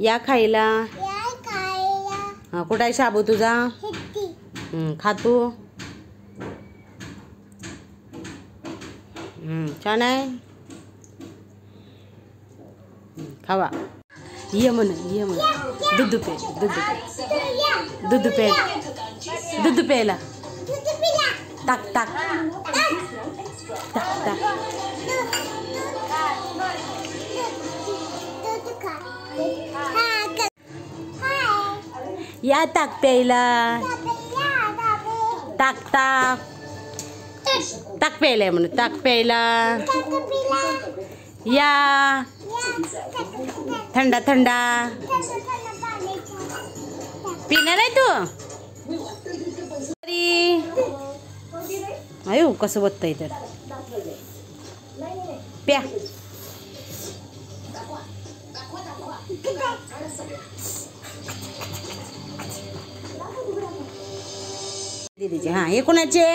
या खायला. हा कुठं आहे शाबू तुझा? खा तू. छान आहे. खावा. ये म्हण दूध पे दूध प्यायला. टाक टाक टाक टाक. या ताक प्यायला. ताक ताक ताक प्यायला म्हणून ताक प्यायला या. थंडा थंडा पिणार आहे तू? अयो कसं बघताय तर प्या. दीदीचे. हा हे कोणाचे?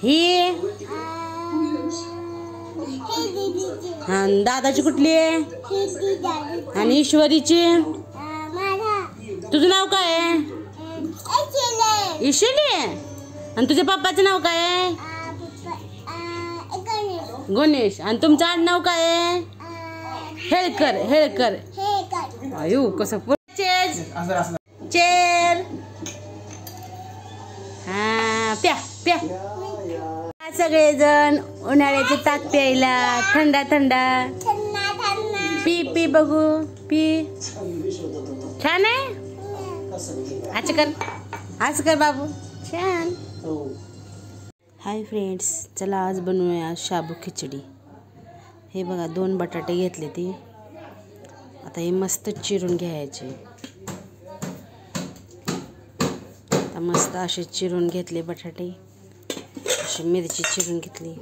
ही हा दादाची कुठली आहे? आणि ईश्वरीची? तुझं नाव काय आहे? ईशली. आणि तुझ्या पप्पाचं नाव काय आहे? गणेश. आणि तुमचं आडनाव काय आहे? हेळकर. हेळकर. अयो कसं चेर. हा प्या प्या. सगळेजण उन्हाळ्याचे ताक प्यायला. थंडा थंडा पी पी बघू पी. छान आहे. असं कर बाबू. छान. हाय फ्रेंड्स, चला आज बनवूया शाबू खिचडी. हे बघा 2 बटाटे घेतले ती. आता हे मस्त चिरून घ्यायचे. आता मस्त असे चिरून घेतले बटाटे. अशी मिरची चिरून घेतली.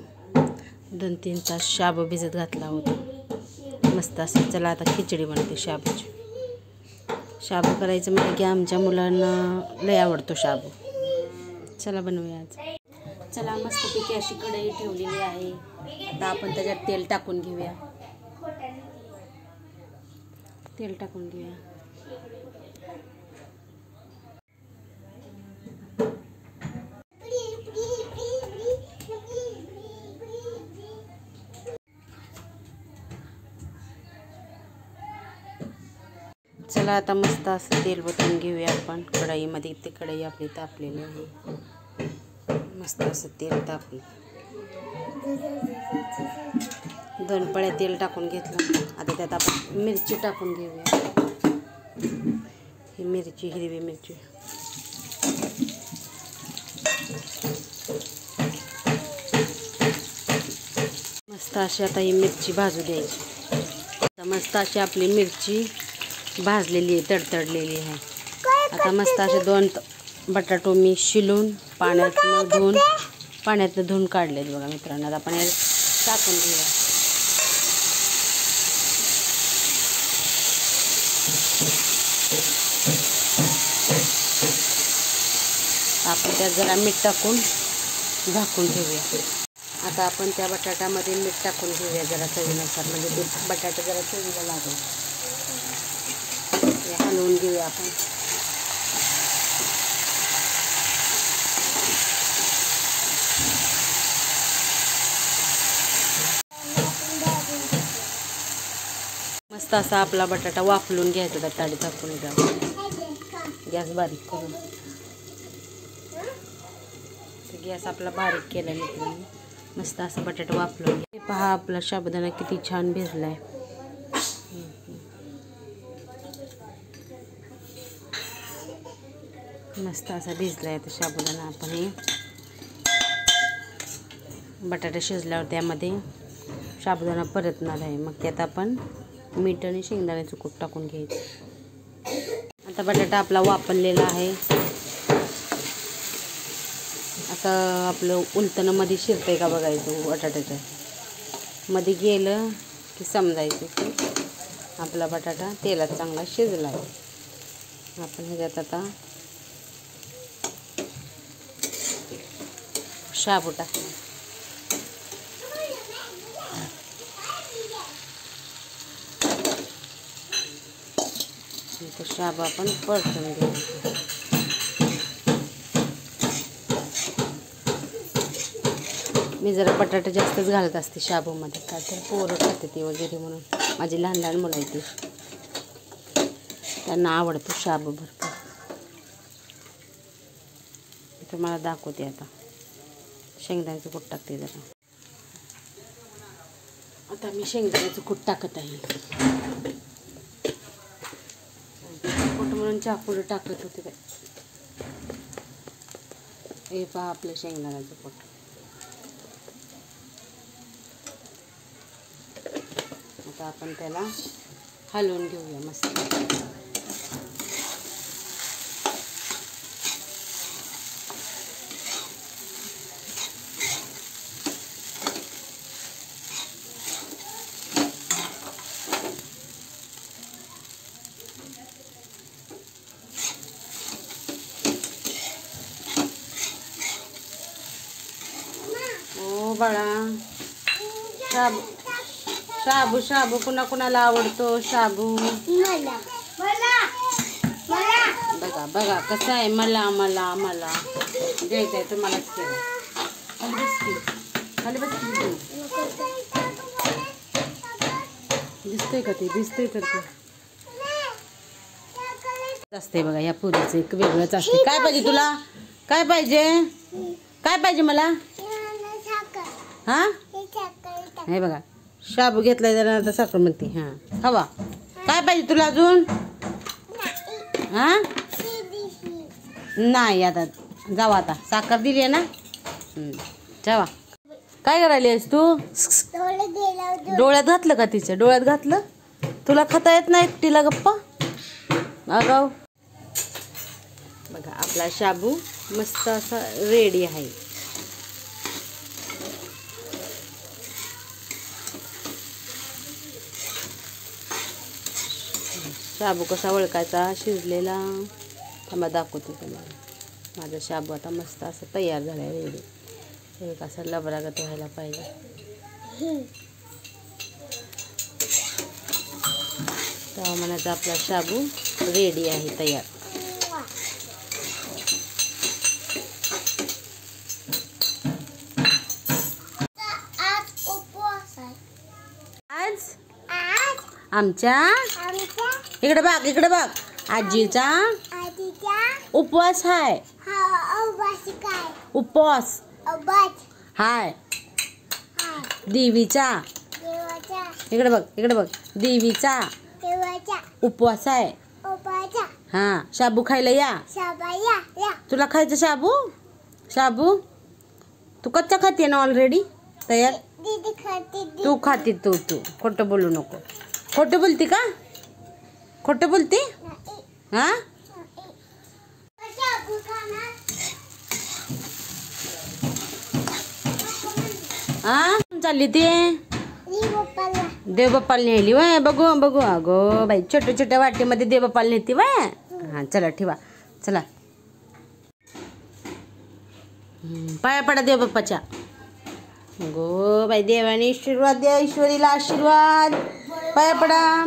2-3 तास शाबू भिजत घातला होता. मस्त असं. चला आता खिचडी बनते शाबूची. शाबू करायचं म्हणजे की आमच्या मुलांना लय आवडतो शाबू. चला बनवूया आज. चला मस्तपैकी अशी कढई ठेवलेली आहे. आता आपण त्याच्यात तेल टाकून घेऊया. तेल टाकून घेऊया. चला आता मस्त असं तेल ओतून घेऊया आपण कढईमध्ये. ते कढई आपली तापलेली आहे. मस्त असं तेल तापलं. 2 पळ्या तेल टाकून घेतलं. आता त्यात आपण मिरची टाकून घेऊया. ही मिरची, हिरवी मिरची. मस्त अशी आता ही मिरची भाजू द्यायची. आता मस्त अशी आपली मिरची भाजलेली आहे, तडतडलेली आहे. आता मस्त असे 2 बटाटो मी शिलून पाण्यातनं धुवून काढलेत बघा मित्रांनो. आता आपण हे टाकून घेऊया. आपण त्यात जरा मीठ टाकून झाकून ठेवूया. आता आपण त्या बटाट्यामध्ये मीठ टाकून घेऊया जरा चवीनुसार, म्हणजे ते बटाटा जरा चवीला लागेल. हलवून घेऊया आपण. मस्त असा आपला बटाटा वाफलून घ्यायचा. त्या ताडी टाकून घ्यावा. गॅस बारीक करून. गॅस आपला बारीक केला मित्रांनो. मस्त असा बटाटा वाफलून घ्या. पहा आपला साबुदाणा किती छान भिजलाय. मस्त असा भिजलाय तर साबुदाणा. आपण हे बटाटा शिजल्यावर त्यामध्ये साबुदाणा परतणार आहे. मग त्यात आपण मीठ आणि शेंगदाण्याचं कूट टाकून घ्यायचं. आता बटाटा आपला वाफलेला आहे. आता आपलं उलटणं मध्ये शिरतंय का बघायचं. बटाट्याच्या मध्ये गेलं की समजायचं की आपला बटाटा तेलात चांगला शिजला आहे. आपण ह्याच्यात आता शाबू टाकला. तो शाबू आपण परतून घेऊ. मी जरा बटाटा जास्तच घालत असते शाबूमध्ये, का तर पोरं खाते ती वगैरे म्हणून. माझी लहान लहान मुलं आहेत ती, त्यांना आवडतो शाबू भरपूर. तर मला दाखवते आता. शेंगदाण्याचं कूट टाकते जरा. आता मी शेंगदाण्याचं कूट टाकत आहे. कूट म्हणून चाकूला टाकत होते काय. हे पहा आपलं शेंगदाण्याचं कूट. आता आपण त्याला हलवून घेऊया मस्त. ओ बाळा, शाबू शाबू शाबू कुणाला आवडतो शाबू? बघा बघा कसं आहे. मला मला मला द्यायचं आहे तुम्हालाच केलं. खाली बस दिसतंय का ते? दिसतंय तर ते असते बघा. या पुरीचं एक वेगळंच असते. काय पाहिजे तुला? काय पाहिजे? काय पाहिजे मला? हा हे बघा शाबू घेतलाय जरा. आता साखर म्हणते. हां हवा. काय पाहिजे तुला अजून? हां नाही आता जावा. आता साखर दिली आहे ना. जावा. काय करायली आहेस तू? डोळ्यात घातलं का तिच्या? डोळ्यात घातलं? तुला खाता येत नाही एकटीला गप्पा? अगाव. बघा आपला शाबू मस्त असा रेडी आहे. शाबू कसा ओळखायचा शिजलेला? थांबा दाखवते तुम्हाला. माझा शाबू आता मस्त असं तयार झाला आहे रेडी. एक असं लबरागत व्हायला पाहिजे. तेव्हा म्हणायचं आपला शाबू रेडी आहे तयार. आज आमच्या इकडे बघ, इकडे बघ. आजीचा उपवास आहे. उपवास हाय देवीचा. इकडे बघ, इकडे बघ. देवीचा उपवास आहे. हा शाबू खायला या. तुला खायचं शाबू? शाबू तू कच्चा खाते ना ऑलरेडी तयार. तू खाते. तू खोटं बोलू नको. खोटं बोलती का? खोटं बोलती? हा हा चालली ती देवबाप्पाला नेली वय. बघू बघू. अगो बाई छोट्या छोट्या वाटीमध्ये देवबाप्पाला नेती वय. हा चला ठेवा. चला पाया पडा देवबाप्पाच्या. गो बाई देवाने आशीर्वाद द्या. ईश्वरीला आशीर्वाद. पाया पडा.